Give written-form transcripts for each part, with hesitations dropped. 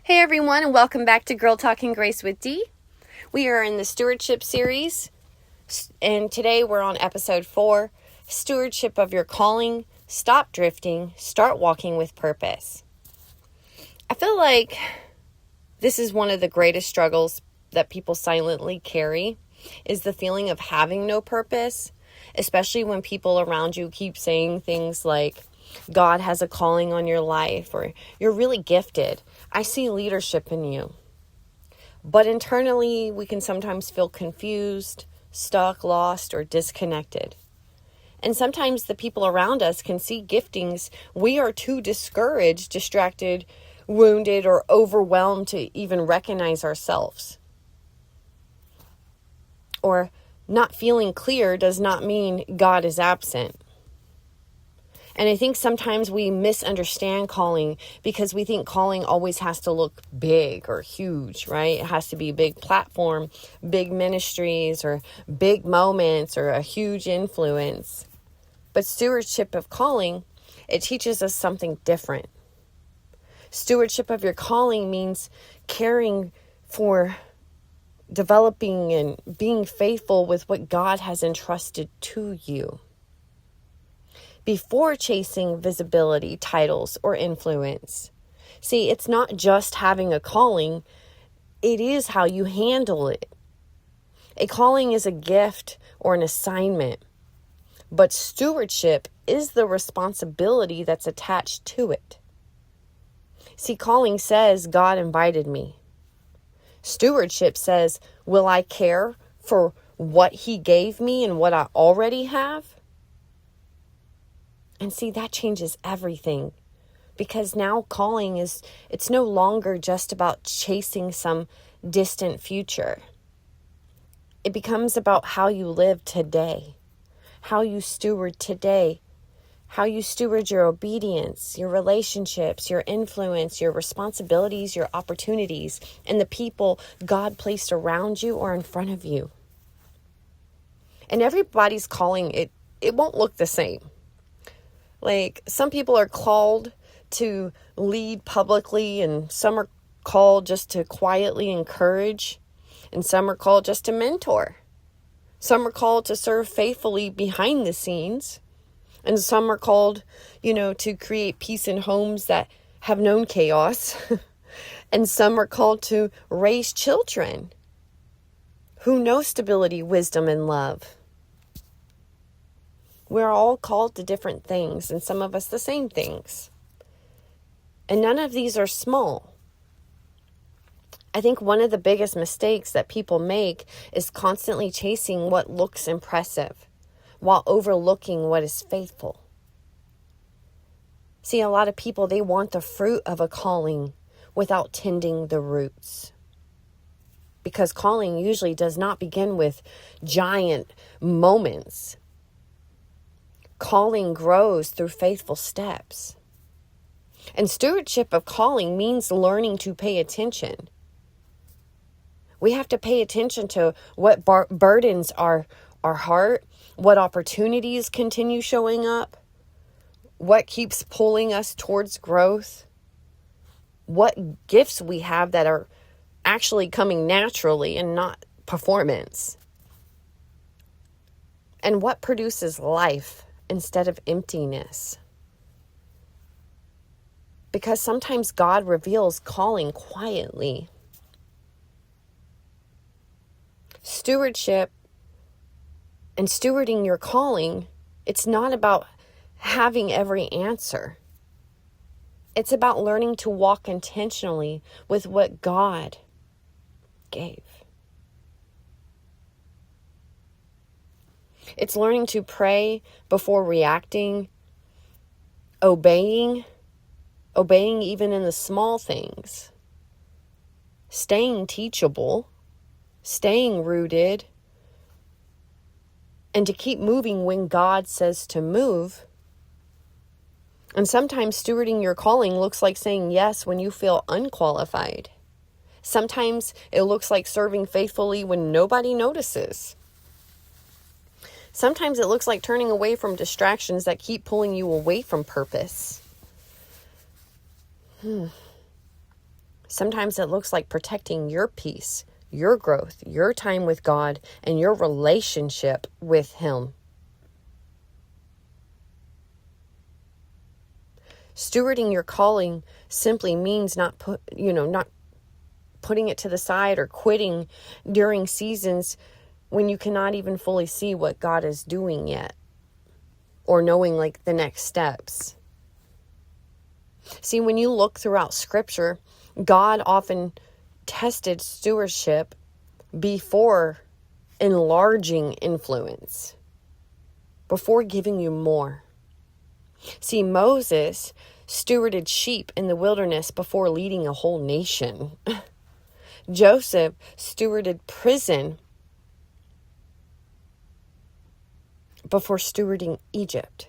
Hey everyone, and welcome back to Girl Talking Grace with Dee. We are in the Stewardship Series, and today we're on episode 4, Stewardship of Your Calling, Stop Drifting, Start Walking with Purpose. I feel like this is one of the greatest struggles that people silently carry, is the feeling of having no purpose, especially when people around you keep saying things like, God has a calling on your life, or you're really gifted. I see leadership in you. But internally, we can sometimes feel confused, stuck, lost, or disconnected. And sometimes the people around us can see giftings we are too discouraged, distracted, wounded, or overwhelmed to even recognize ourselves. Or not feeling clear does not mean God is absent. And I think sometimes we misunderstand calling because we think calling always has to look big or huge, right? It has to be a big platform, big ministries, or big moments, or a huge influence. But stewardship of calling, it teaches us something different. Stewardship of your calling means caring for developing and being faithful with what God has entrusted to you, before chasing visibility, titles, or influence. See, it's not just having a calling, it is how you handle it. A calling is a gift or an assignment, but stewardship is the responsibility that's attached to it. See, calling says, God invited me. Stewardship says, will I care for what He gave me and what I already have? And see, that changes everything, because now calling it's no longer just about chasing some distant future. It becomes about how you live today, how you steward today, how you steward your obedience, your relationships, your influence, your responsibilities, your opportunities, and the people God placed around you or in front of you. And everybody's calling, it won't look the same. Like, some people are called to lead publicly, and some are called just to quietly encourage, and some are called just to mentor. Some are called to serve faithfully behind the scenes, and some are called, to create peace in homes that have known chaos. And some are called to raise children who know stability, wisdom, and love. We're all called to different things, and some of us the same things. And none of these are small. I think one of the biggest mistakes that people make is constantly chasing what looks impressive while overlooking what is faithful. See, a lot of people, they want the fruit of a calling without tending the roots. Because calling usually does not begin with giant moments. Calling grows through faithful steps. And stewardship of calling means learning to pay attention. We have to pay attention to what burdens our heart, what opportunities continue showing up, what keeps pulling us towards growth, what gifts we have that are actually coming naturally and not performance, and what produces life instead of emptiness. Because sometimes God reveals calling quietly. Stewardship and stewarding your calling, it's not about having every answer. It's about learning to walk intentionally with what God gave. It's learning to pray before reacting, obeying even in the small things, staying teachable, staying rooted, and to keep moving when God says to move. And sometimes stewarding your calling looks like saying yes when you feel unqualified. Sometimes it looks like serving faithfully when nobody notices. Sometimes it looks like turning away from distractions that keep pulling you away from purpose. Sometimes it looks like protecting your peace, your growth, your time with God, and your relationship with Him. Stewarding your calling simply means not putting it to the side or quitting during seasons when you cannot even fully see what God is doing yet, or knowing like the next steps. See, when you look throughout Scripture, God often tested stewardship before enlarging influence, before giving you more. See, Moses stewarded sheep in the wilderness before leading a whole nation. Joseph stewarded prison before stewarding Egypt.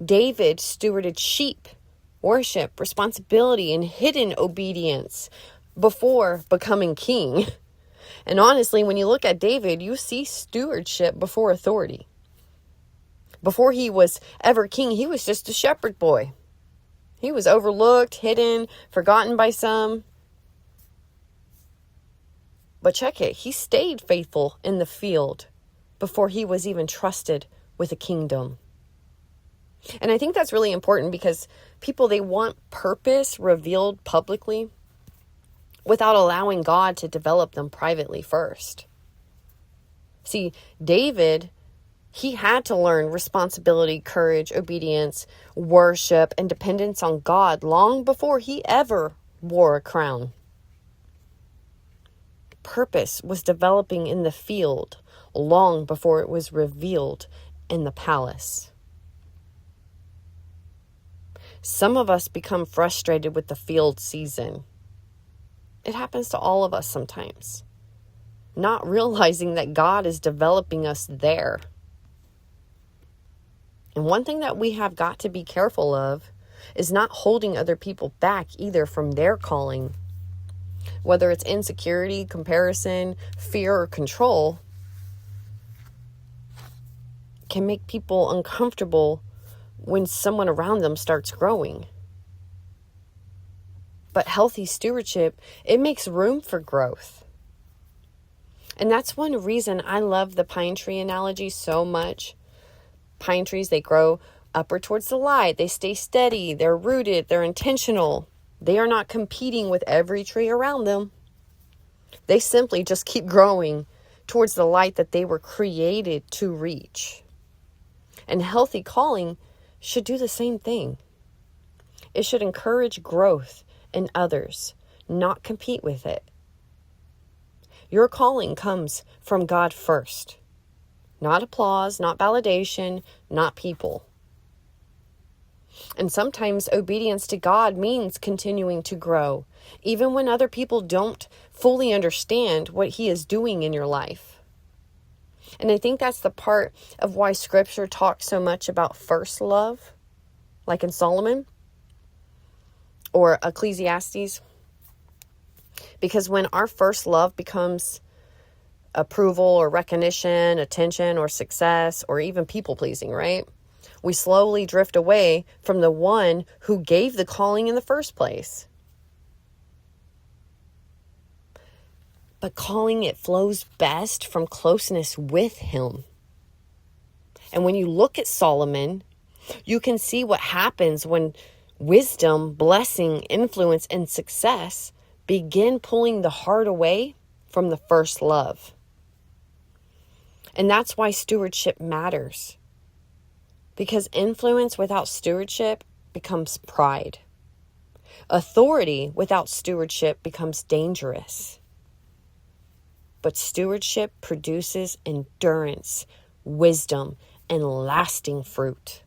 David stewarded sheep, worship, responsibility, and hidden obedience before becoming king. And honestly, when you look at David, you see stewardship before authority. Before he was ever king, he was just a shepherd boy. He was overlooked, hidden, forgotten by some. But check it, he stayed faithful in the field before he was even trusted with a kingdom. And I think that's really important because people, they want purpose revealed publicly without allowing God to develop them privately first. See, David, he had to learn responsibility, courage, obedience, worship, and dependence on God long before he ever wore a crown. Purpose was developing in the field long before it was revealed in the palace. Some of us become frustrated with the field season. It happens to all of us sometimes, not realizing that God is developing us there. And one thing that we have got to be careful of is not holding other people back either from their calling. Whether it's insecurity, comparison, fear, or control, can make people uncomfortable when someone around them starts growing. But healthy stewardship, it makes room for growth. And that's one reason I love the pine tree analogy so much. Pine trees, they grow upward towards the light. They stay steady. They're rooted. They're intentional. They are not competing with every tree around them. They simply just keep growing towards the light that they were created to reach. And healthy calling should do the same thing. It should encourage growth in others, not compete with it. Your calling comes from God first. Not applause, not validation, not people. And sometimes obedience to God means continuing to grow, even when other people don't fully understand what He is doing in your life. And I think that's the part of why Scripture talks so much about first love, like in Solomon or Ecclesiastes. Because when our first love becomes approval or recognition, attention or success, or even people pleasing, right? We slowly drift away from the one who gave the calling in the first place. But calling, it flows best from closeness with Him. And when you look at Solomon, you can see what happens when wisdom, blessing, influence, and success begin pulling the heart away from the first love. And that's why stewardship matters. Because influence without stewardship becomes pride. Authority without stewardship becomes dangerous. But stewardship produces endurance, wisdom, and lasting fruit.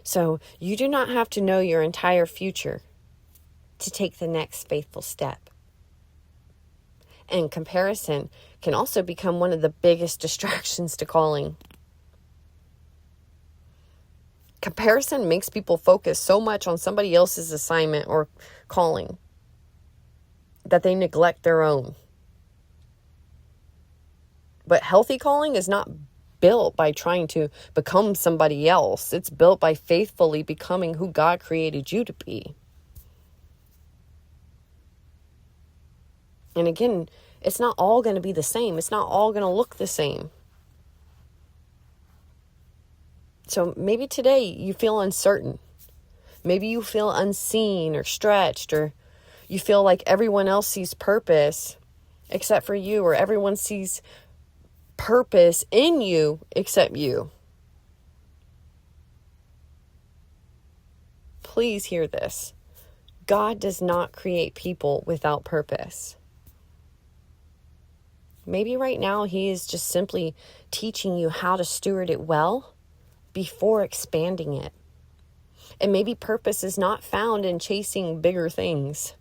So you do not have to know your entire future to take the next faithful step. And comparison can also become one of the biggest distractions to calling. Comparison makes people focus so much on somebody else's assignment or calling that they neglect their own. But healthy calling is not built by trying to become somebody else. It's built by faithfully becoming who God created you to be. And again, it's not all going to be the same. It's not all going to look the same. So maybe today you feel uncertain. Maybe you feel unseen or stretched, or you feel like everyone else sees purpose except for you, or everyone sees purpose in you except you. Please hear this. God does not create people without purpose. Maybe right now he is just simply teaching you how to steward it well before expanding it. And maybe purpose is not found in chasing bigger things.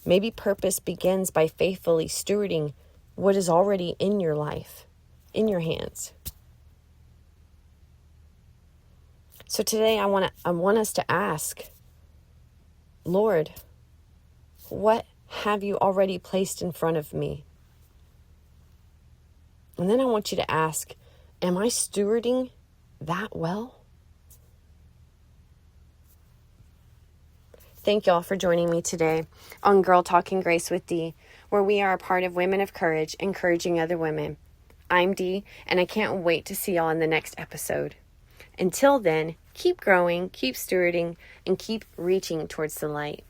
Maybe purpose begins by faithfully stewarding what is already in your life, in your hands. So today I want us to ask, Lord, what have you already placed in front of me? And then I want you to ask, am I stewarding that well? Thank y'all for joining me today on Girl Talking Grace with Dee, where we are a part of Women of Courage, encouraging other women. I'm Dee, and I can't wait to see y'all in the next episode. Until then, keep growing, keep stewarding, and keep reaching towards the light.